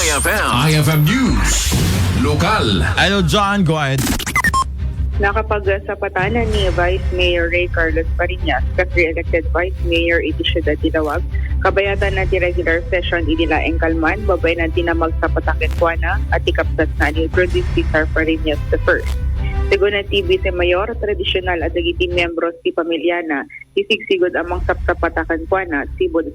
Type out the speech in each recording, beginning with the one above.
IFM News. Lokal. Hello, John. Go ahead. Nakapagsapatanan ni Vice Mayor Ray Carlos Parinas kas re-elected Vice Mayor iti Siyudad Dilawag, kabayatan na ti regular session inilaeng kalman, babay na ti na magsapatakit kuana at ikapsat na ni Produce Cesar Parinas I. Sigun na ti Vice Mayor, tradisyonal at dagiti membros ti pamilyana, isigsigod amang sapsapatakan kuana, sipod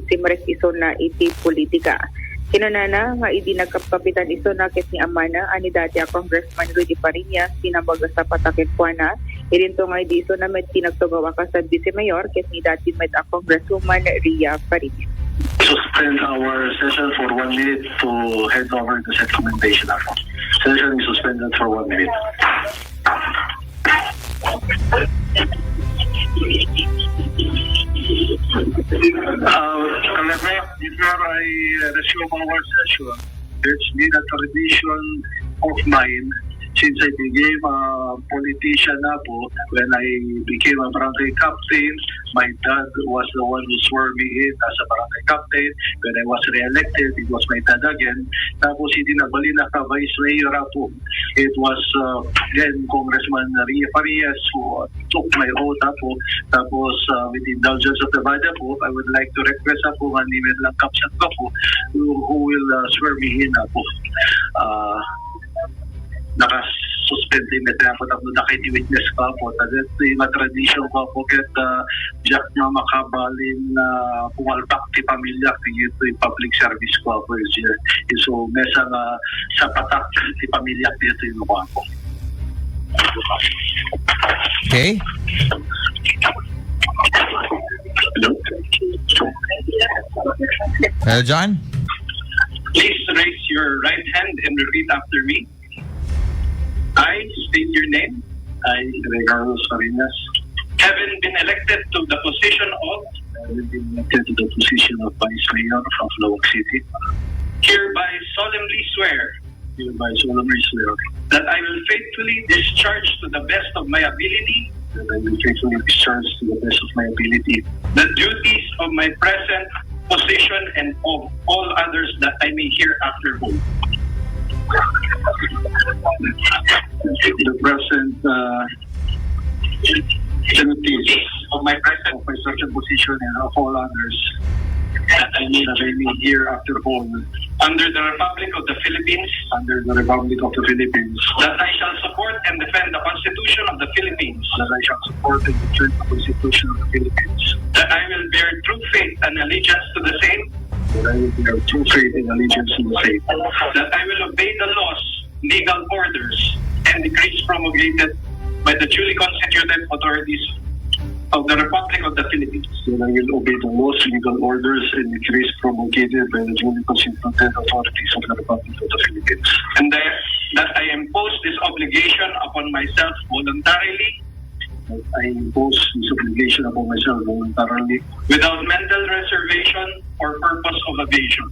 simres iso na iti politika. Kinunana nga idi nagkapitan iso na ket ni Amana ani dati a Congressman Rudy Parinas tinambaga sa patakit kuana irinto nga idi iso na med tinagtugawa ka sa Vice Mayor ket ni dati med a Congresswoman Ria Parinas. Suspend our session for 1 minute to head over to set commendation. Session is suspended for 1 minute. Before I resume our session, there's been a tradition of mine since I became a politician na po. When I became a barangay captain, my dad was the one who swore me in as a barangay captain. When I was re-elected, it was my dad again. Tapos hindi nabali na ka Vice Mayor po. It was then Congressman Ria Parinas who took my oath po. Tapos with the indulgence of the Bada po, I would like to request po nga ni Medlang Kapsat po who will swear me in po. Naka-suspend din na po tapos nakiti-witness pa po. Tapos yung tradition pa po ket Jack na makabalin na pumalpak ti pamilya ito yung public service ko po. So mesa nga sa patak ti pamilya dito yung mukha po. Okay. Hello, John. Please raise your right hand and repeat after me. I state your name. I, Carlos Parinas, having been elected to the position of Vice Mayor of Lawag City, hereby solemnly swear that I will faithfully discharge to the best of my ability the duties of my present position and of all others that I may hereafter hold. The present duties of my present position and of all others that I may hereafter hold under the Republic of the Philippines, that I shall support and defend the Constitution of the Philippines, that I will bear true faith and allegiance to the same, that I will obey the laws, legal orders, and decrees promulgated by the duly constituted authorities of the Republic of the Philippines. That I will obey the laws, legal orders, and decrees promulgated by the duly constituted authorities of the Republic of the Philippines. And that I impose this obligation upon myself voluntarily. Without mental reservation or purpose of evasion.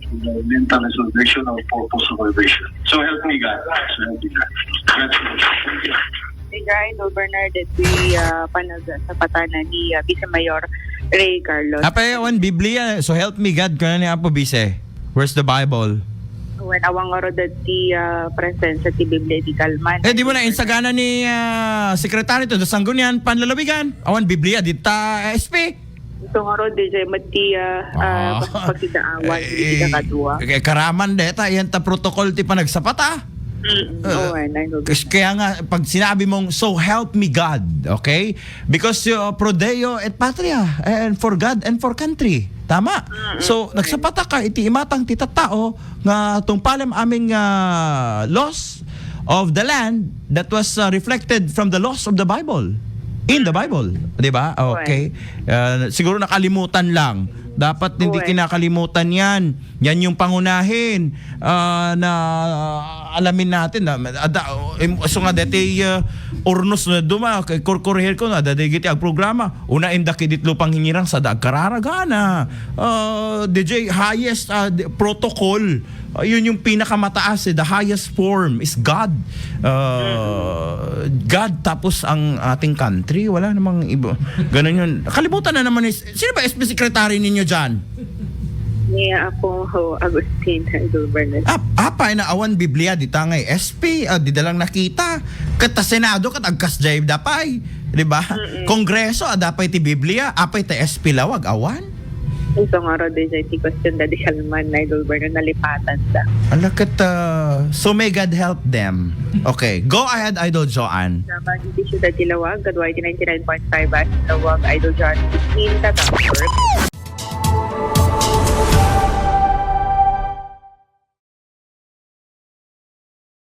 So help me God. Idol Bernardet panag-sapatanan ni Vice Mayor Ray Carlos. Apayawan Biblia. So help me God. Kaya niya po, Vice. Where's the Bible? When awang orodad ti presensya ti Biblia di kalman. Di mo na insagana ni sekretary to sa Sanggunian Panlalawigan. Awan Biblia dita SP. Ito nga ro di jay mati pagkidaawan di kadua. Karaman deta yan ta protocol ti panagsapata. Kaya nga pag sinabi mong so help me God, okay? Because pro Deo et patria and for God and for country. Tama. So nagsapata ka iti imatang ti tattao nga tungpalem aming laws of the land that was reflected from the laws of the Bible. In the Bible, 'di ba? Okay. Siguro nakalimutan lang. Dapat hindi kinakalimutan yan. Yan yung pangunahin na alamin natin. So nga dati ornos na duma, korkorher ko na, dati giti ang programa. Una indakidit lupang hingirang sa kararagana. DJ, highest protocol. Yun yung pinakamataas, the highest form is God. God tapos ang ating country, wala namang iba. Ganun yun. Kalimutan na naman, sino ba SP secretary ninyo dyan? Niya ako ho Agustin Idol Bernard. Apa na awan Biblia di tangay SP di dalang nakita ket Senado ket agkas jayb dapay, di ba? Kongreso dapay ti Biblia, apay ti SP lawag awan. Ito nga ro di ti question da di kalman na Idol Bernard nalipatan sa. Ala ket so may God help them. Okay, go ahead Idol Joanne. Naman iti siyudad Dilawag, Gadway 99.5 at Dilawag, Idol John 15 Tatapur.